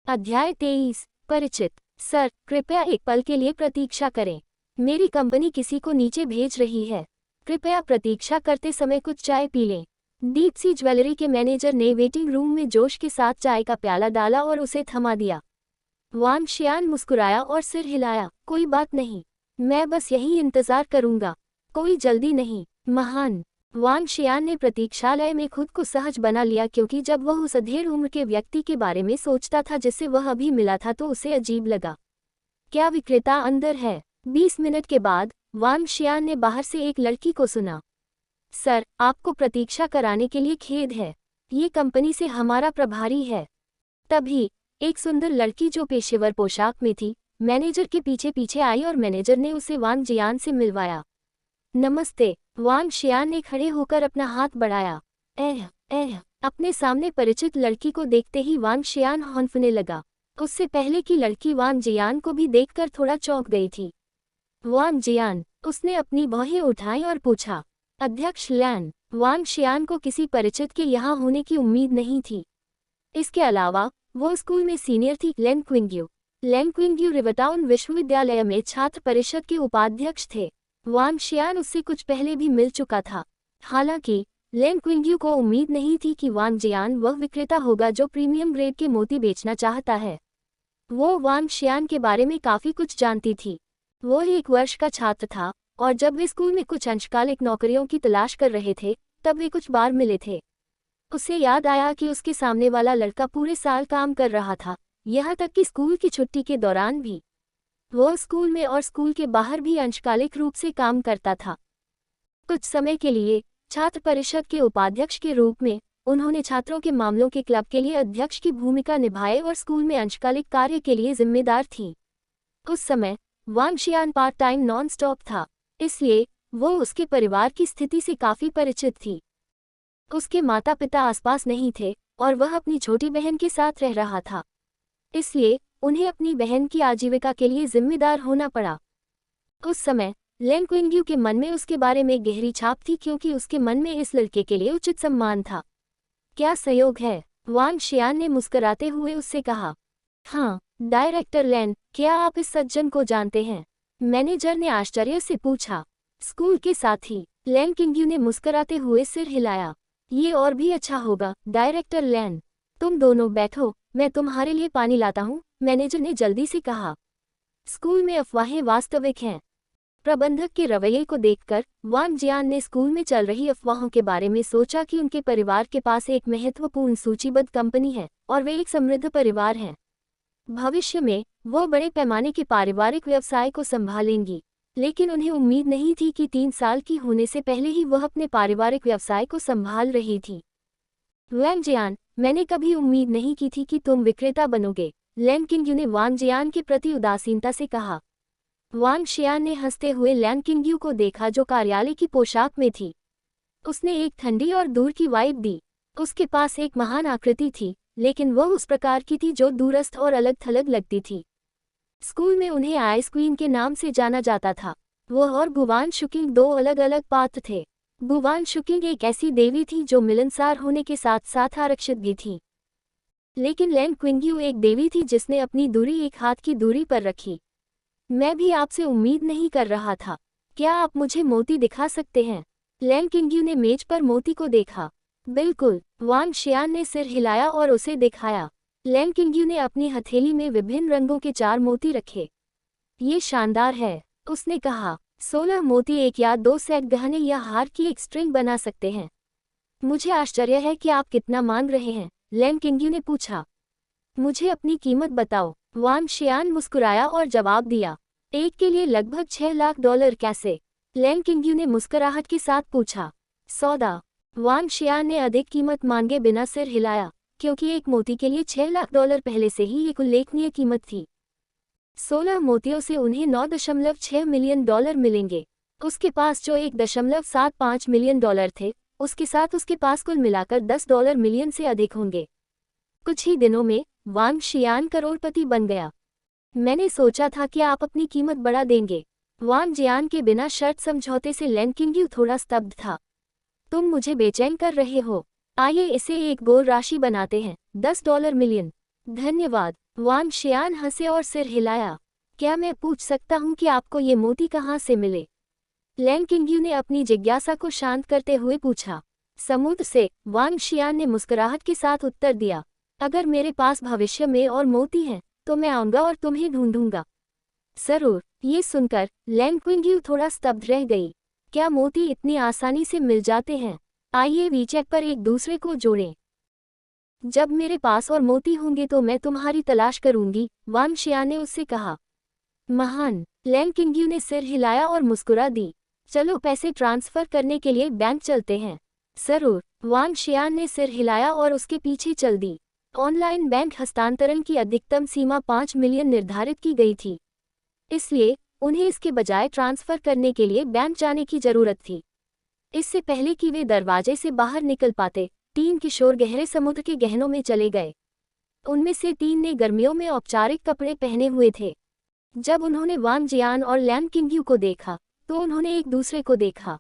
अध्याय 23। परिचित। सर, कृपया एक पल के लिए प्रतीक्षा करें। मेरी कंपनी किसी को नीचे भेज रही है। कृपया प्रतीक्षा करते समय कुछ चाय पी लें। दीप्सी ज्वेलरी के मैनेजर ने वेटिंग रूम में जोश के साथ चाय का प्याला डाला और उसे थमा दिया। वांग शियान मुस्कुराया और सिर हिलाया। कोई बात नहीं, मैं बस यही इंतजार करूंगा। कोई जल्दी नहीं। महान। वांग शियान ने प्रतीक्षालय में खुद को सहज बना लिया, क्योंकि जब वह उस अधेड़ उम्र के व्यक्ति के बारे में सोचता था जिससे वह अभी मिला था तो उसे अजीब लगा। क्या विक्रेता अंदर है? 20 मिनट के बाद वांग शियान ने बाहर से एक लड़की को सुना। सर, आपको प्रतीक्षा कराने के लिए खेद है। ये कंपनी से हमारा प्रभारी है। तभी एक सुंदर लड़की जो पेशेवर पोशाक में थी मैनेजर के पीछे पीछे आई और मैनेजर ने उसे वांग जियान से मिलवाया। नमस्ते। वांग शियान ने खड़े होकर अपना हाथ बढ़ाया। अपने सामने परिचित लड़की को देखते ही वांग शियान हौंफने लगा। उससे पहले कि लड़की वांग जियान को भी देखकर थोड़ा चौंक गई थी। वांग जियान, उसने अपनी बाहें उठाई और पूछा। अध्यक्ष लैन। वांग शियान को किसी परिचित के यहाँ होने की उम्मीद नहीं थी। इसके अलावा वो स्कूल में सीनियर थी। लैन क्विंग्यू रिवटाउन विश्वविद्यालय में छात्र परिषद के उपाध्यक्ष थे। वांग शियान उससे कुछ पहले भी मिल चुका था। हालांकि लैन क्विंग्यू को उम्मीद नहीं थी कि वांग जियान वह विक्रेता होगा जो प्रीमियम ग्रेड के मोती बेचना चाहता है। वो वांग शियान के बारे में काफ़ी कुछ जानती थी। वो 1 वर्ष का छात्र था और जब वे स्कूल में कुछ अंशकालिक नौकरियों की तलाश कर रहे थे तब वे कुछ बार मिले थे। उसे याद आया कि उसके सामने वाला लड़का पूरे साल काम कर रहा था, यहाँ तक कि स्कूल की छुट्टी के दौरान भी। वो स्कूल में और स्कूल के बाहर भी अंशकालिक रूप से काम करता था। कुछ समय के लिए छात्र परिषद के उपाध्यक्ष के रूप में उन्होंने छात्रों के मामलों के क्लब के लिए अध्यक्ष की भूमिका निभाई और स्कूल में अंशकालिक कार्य के लिए जिम्मेदार थी। उस समय वांग शियान पार्ट टाइम नॉन स्टॉप था, इसलिए वो उसके परिवार की स्थिति से काफ़ी परिचित थी। उसके माता पिता आसपास नहीं थे और वह अपनी छोटी बहन के साथ रह रहा था, इसलिए उन्हें अपनी बहन की आजीविका के लिए जिम्मेदार होना पड़ा। उस समय लैन क्विंग्यू के मन में उसके बारे में गहरी छाप थी, क्योंकि उसके मन में इस लड़के के लिए उचित सम्मान था। क्या संयोग है? वांग शियान ने मुस्कुराते हुए उससे कहा। हाँ, डायरेक्टर लैन, क्या आप इस सज्जन को जानते हैं? मैनेजर ने आश्चर्य से पूछा। स्कूल के साथी। लैन क्विंग्यू ने मुस्कुराते हुए सिर हिलाया। ये और भी अच्छा होगा, डायरेक्टर लैन। तुम दोनों बैठो, मैं तुम्हारे लिए पानी लाता हूँ, मैनेजर ने जल्दी से कहा। स्कूल में अफवाहें वास्तविक हैं। प्रबंधक के रवैये को देखकर वांग जियान ने स्कूल में चल रही अफवाहों के बारे में सोचा कि उनके परिवार के पास एक महत्वपूर्ण सूचीबद्ध कंपनी है और वे एक समृद्ध परिवार हैं। भविष्य में वो बड़े पैमाने के पारिवारिक व्यवसाय को संभालेंगी, लेकिन उन्हें उम्मीद नहीं थी कि 3 साल की होने से पहले ही वह अपने पारिवारिक व्यवसाय को संभाल रही थी। वांग जियान, मैंने कभी उम्मीद नहीं की थी कि तुम विक्रेता बनोगे, लैन क्विंग्यू ने वांग जियान के प्रति उदासीनता से कहा। वांग शियान ने हंसते हुए लैन क्विंग्यू को देखा जो कार्यालय की पोशाक में थी। उसने एक ठंडी और दूर की वाइब दी। उसके पास एक महान आकृति थी, लेकिन वह उस प्रकार की थी जो दूरस्थ और अलग थलग लगती थी। स्कूल में उन्हें आइस क्वीन के नाम से जाना जाता था। वह और गुवान शुकिंग 2 अलग अलग पात्र थे। गुवान शुकिंग एक ऐसी देवी थी जो मिलनसार होने के साथ साथ आरक्षित भी थी, लेकिन लैन क्विंग्यू एक देवी थी जिसने अपनी दूरी एक हाथ की दूरी पर रखी। मैं भी आपसे उम्मीद नहीं कर रहा था। क्या आप मुझे मोती दिखा सकते हैं? लैन क्विंग्यू ने मेज पर मोती को देखा। बिल्कुल, वांग शियान ने सिर हिलाया और उसे दिखाया। लैन क्विंग्यू ने अपनी हथेली में विभिन्न रंगों के 4 मोती रखे। ये शानदार है, उसने कहा। 16 मोती 1 या 2 सेट गहने या हार की एक स्ट्रिंग बना सकते हैं। मुझे आश्चर्य है कि आप कितना मांग रहे हैं, लैन क्विंग्यू ने पूछा। मुझे अपनी कीमत बताओ, वांग शियान मुस्कुराया और जवाब दिया। एक के लिए लगभग $6 लाख कैसे? लैन क्विंग्यू ने मुस्कुराहट के साथ पूछा। सौदा। वांग शियान ने अधिक कीमत मांगे बिना सिर हिलाया, क्योंकि एक मोती के लिए $6 लाख पहले से ही एक उल्लेखनीय कीमत थी। 16 मोतियों से उन्हें $9.6 मिलियन मिलेंगे। उसके पास जो $1.75 मिलियन थे, उसके साथ उसके पास कुल मिलाकर $10 मिलियन से अधिक होंगे। कुछ ही दिनों में वांग शियान करोड़पति बन गया। मैंने सोचा था कि आप अपनी कीमत बढ़ा देंगे। वांग जियान के बिना शर्त समझौते से लैन क्विंग्यू थोड़ा स्तब्ध था। तुम मुझे बेचैन कर रहे हो। आइए इसे एक गोल राशि बनाते हैं, $10 मिलियन। धन्यवाद। वांग शियान हंसे और सिर हिलाया। क्या मैं पूछ सकता हूँ कि आपको ये मोती कहाँ से मिले? लैंग किंग्यू ने अपनी जिज्ञासा को शांत करते हुए पूछा। समुद्र से, वांग शियान ने मुस्कुराहट के साथ उत्तर दिया। अगर मेरे पास भविष्य में और मोती हैं, तो मैं आऊंगा और तुम्हें ढूंढूंगा। जरूर। ये सुनकर लैंग किंग्यू थोड़ा स्तब्ध रह गई। क्या मोती इतनी आसानी से मिल जाते हैं? आइए वीचैट पर एक दूसरे को जोड़ें। जब मेरे पास और मोती होंगे तो मैं तुम्हारी तलाश करूंगी, वांग शियान ने उससे कहा। महान। लैंग किंग्यू ने सिर हिलाया और मुस्कुरा दी। चलो पैसे ट्रांसफर करने के लिए बैंक चलते हैं। जरूर। वांग शियान ने सिर हिलाया और उसके पीछे चल दी। ऑनलाइन बैंक हस्तांतरण की अधिकतम सीमा 5 मिलियन निर्धारित की गई थी, इसलिए उन्हें इसके बजाय ट्रांसफर करने के लिए बैंक जाने की जरूरत थी। इससे पहले कि वे दरवाजे से बाहर निकल पाते, 3 किशोर गहरे समुद्र के गहनों में चले गए। उनमें से 3 ने गर्मियों में औपचारिक कपड़े पहने हुए थे। जब उन्होंने वांग जियान और लैंग किंग्यू को देखा, तो उन्होंने एक दूसरे को देखा।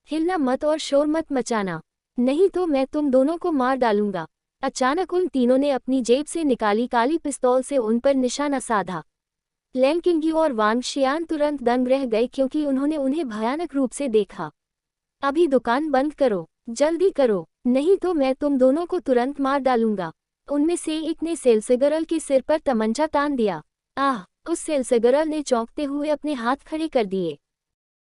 हिलना मत और शोर मत मचाना, नहीं तो मैं तुम दोनों को मार डालूंगा। अचानक उन तीनों ने अपनी जेब से निकाली काली पिस्तौल से उन पर निशाना साधा। लैंग किंग्यू और वांग शियान तुरंत दंग रह गए क्योंकि उन्होंने उन्हें भयानक रूप से देखा। अभी दुकान बंद करो, जल्दी करो, नहीं तो मैं तुम दोनों को तुरंत मार डालूंगा। उनमें से एक ने सेल्सगर्ल के सिर पर तमंचा तान दिया। आह! उस सेल्सगर्ल ने चौंकते हुए अपने हाथ खड़े कर दिए।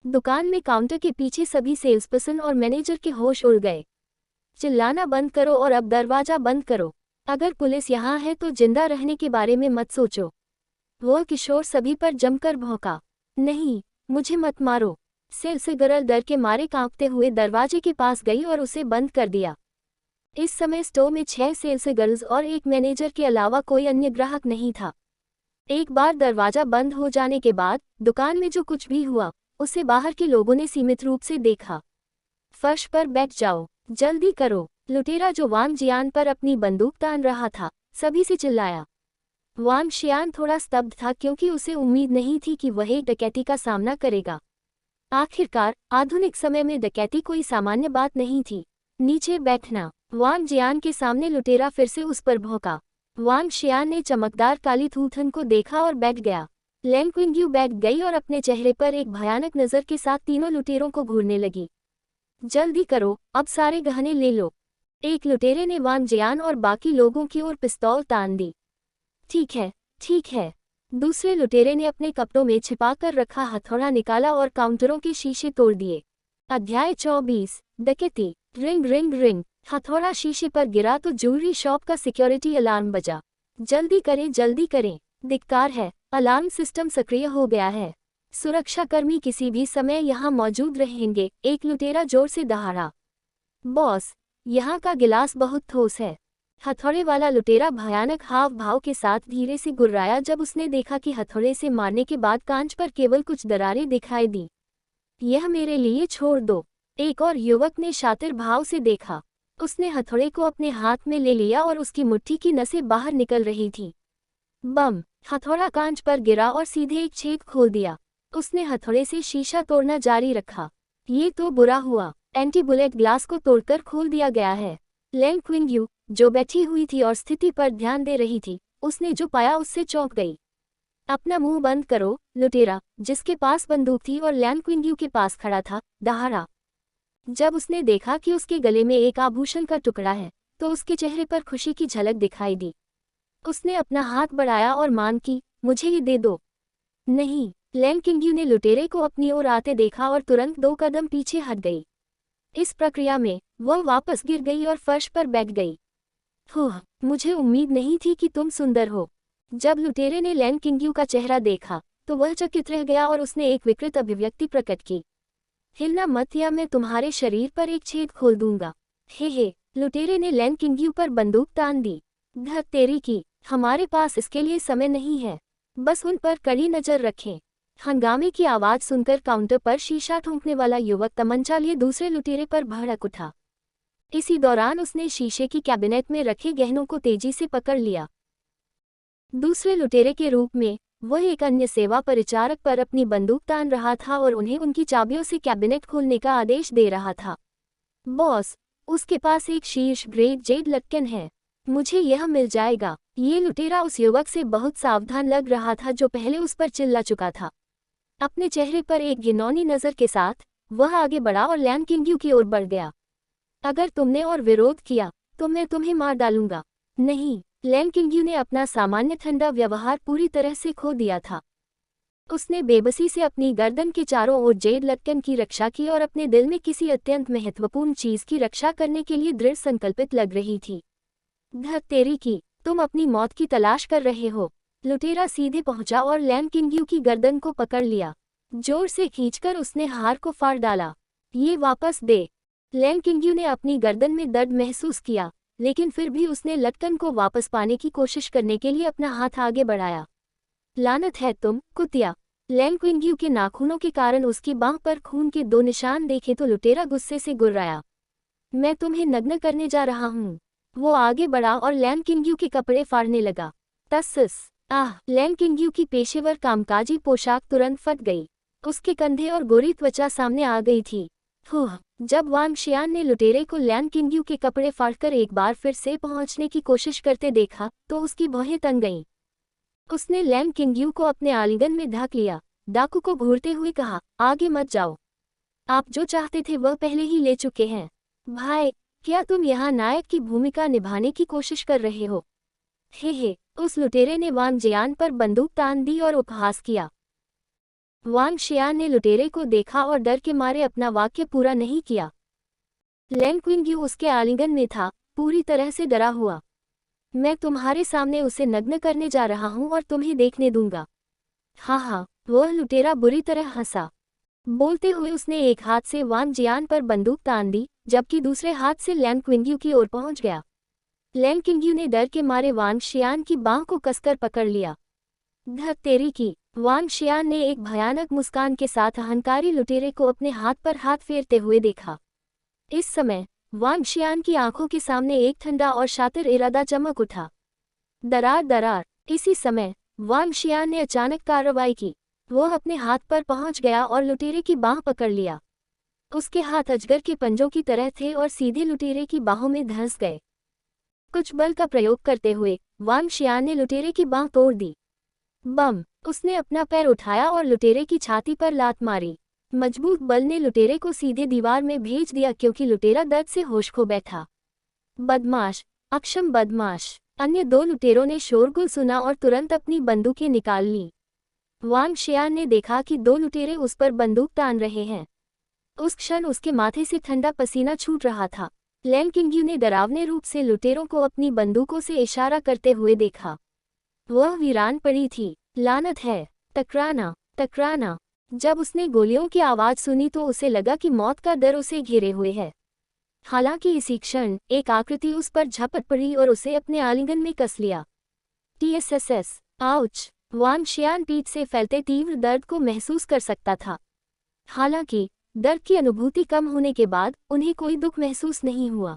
दुकान में काउंटर के पीछे सभी सेल्सपर्सन और मैनेजर के होश उड़ गए। चिल्लाना बंद करो और अब दरवाजा बंद करो। अगर पुलिस यहाँ है तो जिंदा रहने के बारे में मत सोचो। वो किशोर सभी पर जमकर भौंका। नहीं, मुझे मत मारो। सेल्सगर्ल डर के मारे कांपते हुए दरवाजे के पास गई और उसे बंद कर दिया। इस समय स्टोर में 6 सेल्सगर्ल्स और एक मैनेजर के अलावा कोई अन्य ग्राहक नहीं था। एक बार दरवाजा बंद हो जाने के बाद दुकान में जो कुछ भी हुआ, उसे बाहर के लोगों ने सीमित रूप से देखा। फर्श पर बैठ जाओ, जल्दी करो। लुटेरा जो वांग जियान पर अपनी बंदूक तान रहा था, सभी से चिल्लाया। वांग शियान थोड़ा स्तब्ध था क्योंकि उसे उम्मीद नहीं थी कि वह एक डकैती का सामना करेगा। आखिरकार आधुनिक समय में डकैती कोई सामान्य बात नहीं थी। नीचे बैठना। वांग जियान के सामने लुटेरा फिर से उस पर भौंका। वांग शियान ने चमकदार काली थूथन को देखा और बैठ गया। लैंग किंग्यू बैठ गई और अपने चेहरे पर एक भयानक नज़र के साथ तीनों लुटेरों को घूरने लगी। जल्दी करो, अब सारे गहने ले लो। एक लुटेरे ने वांग जियान और बाकी लोगों की ओर पिस्तौल तान दी। ठीक है, ठीक है। दूसरे लुटेरे ने अपने कपड़ों में छिपाकर रखा हथौड़ा निकाला और काउंटरों के शीशे तोड़ दिए। अध्याय 24। डकैती। Ring ring ring. हथौड़ा शीशे पर गिरा तो ज्वेलरी शॉप का सिक्योरिटी अलार्म बजा। जल्दी करें, जल्दी करें। धिक्कार है, अलार्म सिस्टम सक्रिय हो गया है। सुरक्षाकर्मी किसी भी समय यहाँ मौजूद रहेंगे, एक लुटेरा जोर से दहाड़ा। बॉस, यहाँ का गिलास बहुत ठोस है। हथौड़े वाला लुटेरा भयानक हाव भाव के साथ धीरे से गुर्राया जब उसने देखा कि हथौड़े से मारने के बाद कांच पर केवल कुछ दरारें दिखाई दी। यह मेरे लिए छोड़ दो। एक और युवक ने शातिर भाव से देखा। उसने हथौड़े को अपने हाथ में ले लिया और उसकी मुट्ठी की नसें बाहर निकल रही थी। बम! हथौड़ा कांच पर गिरा और सीधे एक छेद खोल दिया। उसने हथौड़े से शीशा तोड़ना जारी रखा। ये तो बुरा हुआ, एंटी बुलेट ग्लास को तोड़कर खोल दिया गया है। लैंग किंग्यू, जो बैठी हुई थी और स्थिति पर ध्यान दे रही थी, उसने जो पाया उससे चौंक गई। अपना मुंह बंद करो, लुटेरा, जिसके पास बंदूक थी और लैंग किंग्यू के पास खड़ा था, दहाड़ा। जब उसने देखा कि उसके गले में एक आभूषण का टुकड़ा है, तो उसके चेहरे पर खुशी की झलक दिखाई दी। उसने अपना हाथ बढ़ाया और मांग की, मुझे ये दे दो। नहीं। लैंग किंग्यू ने लुटेरे को अपनी ओर आते देखा और तुरंत 2 कदम पीछे हट गई। इस प्रक्रिया में वह वापस गिर गई और फर्श पर बैठ गई। मुझे उम्मीद नहीं थी कि तुम सुंदर हो। जब लुटेरे ने लैंग किंग्यू का चेहरा देखा, तो वह चकित रह गया और उसने एक विकृत अभिव्यक्ति प्रकट की। हिलना मत या मैं तुम्हारे शरीर पर एक छेद खोल दूंगा। हे, लुटेरे ने लैंग किंग्यू पर बंदूक तान दी। धत तेरी की, हमारे पास इसके लिए समय नहीं है। बस उन पर कड़ी नजर रखें। हंगामे की आवाज सुनकर काउंटर पर शीशा ठोंकने वाला युवक तमंचा लिए दूसरे लुटेरे पर भड़क उठा। इसी दौरान उसने शीशे की कैबिनेट में रखे गहनों को तेजी से पकड़ लिया। दूसरे लुटेरे के रूप में वह एक अन्य सेवा परिचारक पर अपनी बंदूक तान रहा था और उन्हें उनकी चाबियों से कैबिनेट खोलने का आदेश दे रहा था। बॉस, उसके पास एक शीर्ष ग्रेड जेड लटकन है। मुझे यह मिल जाएगा। ये लुटेरा उस युवक से बहुत सावधान लग रहा था जो पहले उस पर चिल्ला चुका था। अपने चेहरे पर एक घिनौनी नज़र के साथ वह आगे बढ़ा और लैन किंग्यू की ओर बढ़ गया। अगर तुमने और विरोध किया तो मैं तुम्हें मार डालूंगा। नहीं, लैन किंग्यू ने अपना सामान्य ठंडा व्यवहार पूरी तरह से खो दिया था। उसने बेबसी से अपनी गर्दन के चारों ओर जेड लटकन की रक्षा की और अपने दिल में किसी अत्यंत महत्वपूर्ण चीज की रक्षा करने के लिए दृढ़ संकल्पित लग रही थी। धत तेरी की, तुम अपनी मौत की तलाश कर रहे हो। लुटेरा सीधे पहुंचा और लैन किंग्यू की गर्दन को पकड़ लिया। जोर से खींचकर उसने हार को फाड़ डाला। ये वापस दे। लैन किंग्यू ने अपनी गर्दन में दर्द महसूस किया, लेकिन फिर भी उसने लटकन को वापस पाने की कोशिश करने के लिए अपना हाथ आगे बढ़ाया। लानत है तुम, कुतिया। लैन किंग्यू के नाखूनों के कारण उसकी बांह पर खून के 2 निशान देखे तो लुटेरा गुस्से से गुर्राया। मैं तुम्हें नग्न करने जा रहा हूँ। वो आगे बढ़ा और लैन किंग्यू के कपड़े फाड़ने लगा। तस्सस, आह! लैन किंग्यू की पेशेवर कामकाजी पोशाक तुरंत फट गई। उसके कंधे और गोरी त्वचा सामने आ गई थी। जब वांग शियान ने लुटेरे को लैन किंग्यू के कपड़े फाड़कर एक बार फिर से पहुंचने की कोशिश करते देखा तो उसकी भौहें तन गईं। उसने लैन किंग्यू को अपने आलिंगन में ढक लिया। डाकू को घूरते हुए कहा, आगे मत जाओ। आप जो चाहते थे वह पहले ही ले चुके हैं। भाई, क्या तुम यहाँ नायक की भूमिका निभाने की कोशिश कर रहे हो? हे, उस लुटेरे ने वांग जियान पर बंदूक तान दी और उपहास किया। वांग शियान ने लुटेरे को देखा और डर के मारे अपना वाक्य पूरा नहीं किया। लैन किंग्यू उसके आलिंगन में था, पूरी तरह से डरा हुआ। मैं तुम्हारे सामने उसे नग्न करने जा रहा हूं और तुम्हें देखने दूंगा। हाँ, वह लुटेरा बुरी तरह हंसा। बोलते हुए उसने एक हाथ से वांग जियान पर बंदूक तान दी, जबकि दूसरे हाथ से लैन किंग्यू की ओर पहुंच गया। लैन किंग्यू ने डर के मारे वांग शियान की बांह को कसकर पकड़ लिया। धत तेरी की, वांग शियान ने एक भयानक मुस्कान के साथ अहंकारी लुटेरे को अपने हाथ पर हाथ फेरते हुए देखा। इस समय वांग शियान की आंखों के सामने एक ठंडा और शातिर इरादा चमक उठा। दरार। इसी समय वांग शियान ने अचानक कार्रवाई की। वह अपने हाथ पर पहुंच गया और लुटेरे की बांह पकड़ लिया। उसके हाथ अजगर के पंजों की तरह थे और सीधे लुटेरे की बाहों में धंस गए। कुछ बल का प्रयोग करते हुए वांग शियान ने लुटेरे की बांह तोड़ दी। बम! उसने अपना पैर उठाया और लुटेरे की छाती पर लात मारी। मजबूत बल ने लुटेरे को सीधे दीवार में भेज दिया क्योंकि लुटेरा दर्द से होश खो बैठा। बदमाश, अक्षम बदमाश! अन्य 2 लुटेरों ने शोरगुल सुना और तुरंत अपनी बंदूकें निकाल लीं। वांग शियान ने देखा कि 2 लुटेरे उस पर बंदूक तान रहे हैं। उस क्षण उसके माथे से ठंडा पसीना छूट रहा था। लैन किंग्यू ने डरावने रूप से लुटेरों को अपनी बंदूकों से इशारा करते हुए देखा। वह वीरान पड़ी थी। लानत है! टकराना। जब उसने गोलियों की आवाज सुनी तो उसे लगा कि मौत का डर उसे घेरे हुए है। हालांकि इसी क्षण एक आकृति उस पर झपट पड़ी और उसे अपने आलिंगन में कस लिया। TSSS! आउच! वांग शियान पीठ से फैलते तीव्र दर्द को महसूस कर सकता था। हालांकि दर्द की अनुभूति कम होने के बाद उन्हें कोई दुख महसूस नहीं हुआ।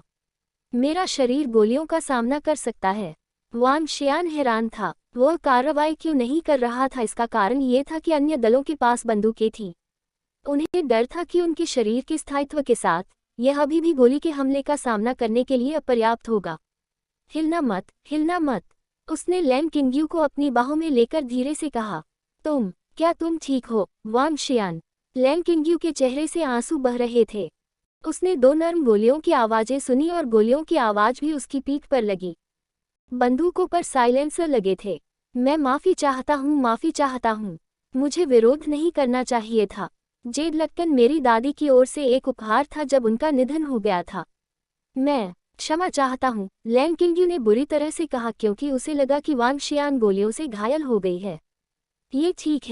मेरा शरीर गोलियों का सामना कर सकता है। वांग शियान हैरान था। वह कार्रवाई क्यों नहीं कर रहा था? इसका कारण ये था कि अन्य दलों के पास बंदूकें थीं। उन्हें डर था कि उनके शरीर के स्थायित्व के साथ यह अभी भी गोली के हमले का सामना करने के लिए अपर्याप्त होगा। हिलना मत। उसने लैन किंग्यू को अपनी बाहों में लेकर धीरे से कहा। क्या तुम ठीक हो, वांग शियान? लैन किंग्यू के चेहरे से आंसू बह रहे थे। उसने 2 नर्म गोलियों की आवाजें सुनी और गोलियों की आवाज भी उसकी पीठ पर लगी। बंदूकों पर साइलेंसर लगे थे। मैं माफी चाहता हूँ। मुझे विरोध नहीं करना चाहिए था। जेड लटकन मेरी दादी की ओर से एक उपहार था जब उनका निधन हो गया था। मैं क्षमा चाहता हूँ, लैन किंग्यू ने बुरी तरह से कहा क्योंकि उसे लगा कि वांग शियान गोलियों से घायल हो गई है। ये ठीक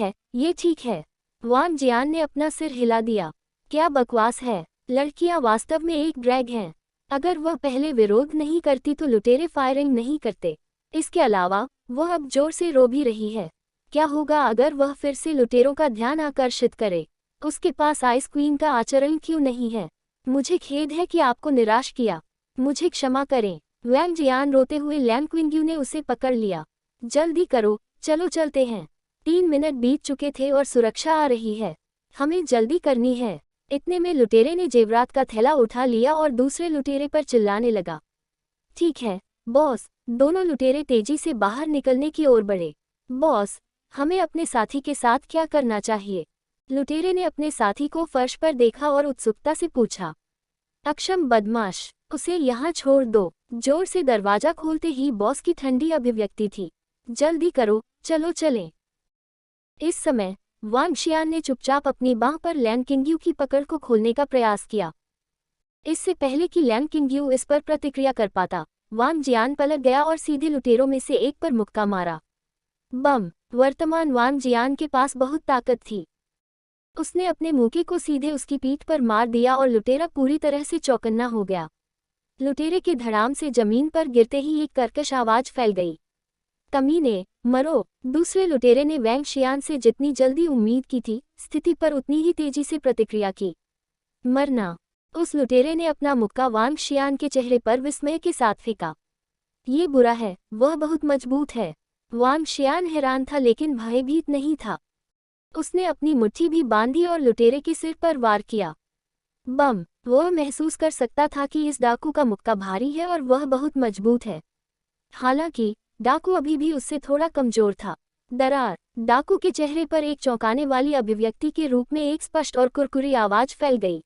है। वांग जियान ने अपना सिर हिला दिया। क्या बकवास है! लड़कियां वास्तव में एक ड्रैग हैं। अगर वह पहले विरोध नहीं करती तो लुटेरे फायरिंग नहीं करते। इसके अलावा वह अब जोर से रो भी रही है। क्या होगा अगर वह फिर से लुटेरों का ध्यान आकर्षित करे? उसके पास आइस क्वीन का आचरण क्यों नहीं है? मुझे खेद है कि आपको निराश किया। मुझे क्षमा करें। वांग जियान रोते हुए लैन किंग्यू ने उसे पकड़ लिया। जल्दी करो, चलो चलते हैं। 3 मिनट बीत चुके थे और सुरक्षा आ रही है। हमें जल्दी करनी है। इतने में लुटेरे ने जेवरात का थैला उठा लिया और दूसरे लुटेरे पर चिल्लाने लगा। ठीक है बॉस, दोनों लुटेरे तेजी से बाहर निकलने की ओर बढ़े। बॉस, हमें अपने साथी के साथ क्या करना चाहिए? लुटेरे ने अपने साथी को फर्श पर देखा और उत्सुकता से पूछा। अक्षम बदमाश, उसे यहाँ छोड़ दो। जोर से दरवाजा खोलते ही बॉस की ठंडी अभिव्यक्ति थी। जल्दी करो, चलो चलें। इस समय वांग शियान ने चुपचाप अपनी बांह पर लैंग किंगयू की पकड़ को खोलने का प्रयास किया। इससे पहले कि लैंग किंगयू इस पर प्रतिक्रिया कर पाता, वांग जियान पलट गया और सीधे लुटेरों में से एक पर मुक्का मारा। बम। वर्तमान वांग जियान के पास बहुत ताकत थी। उसने अपने मुक्के को सीधे उसकी पीठ पर मार दिया और लुटेरा पूरी तरह से चौकन्ना हो गया। लुटेरे के धड़ाम से जमीन पर गिरते ही एक कर्कश आवाज फैल गई। कमीने, मरो। दूसरे लुटेरे ने वैंग शियान से जितनी जल्दी उम्मीद की थी, स्थिति पर उतनी ही तेजी से प्रतिक्रिया की। मरना। उस लुटेरे ने अपना मुक्का वांग शियान के चेहरे पर विस्मय के साथ फेंका। ये बुरा है, वह बहुत मजबूत है। वांग शियान हैरान था लेकिन भयभीत नहीं था। उसने अपनी मुट्ठी भी बांधी और लुटेरे के सिर पर वार किया। बम। वह महसूस कर सकता था कि इस डाकू का मुक्का भारी है और वह बहुत मजबूत है। हालांकि डाकू अभी भी उससे थोड़ा कमजोर था। दरार। डाकू के चेहरे पर एक चौंकाने वाली अभिव्यक्ति के रूप में एक स्पष्ट और कुरकुरी आवाज फैल गई।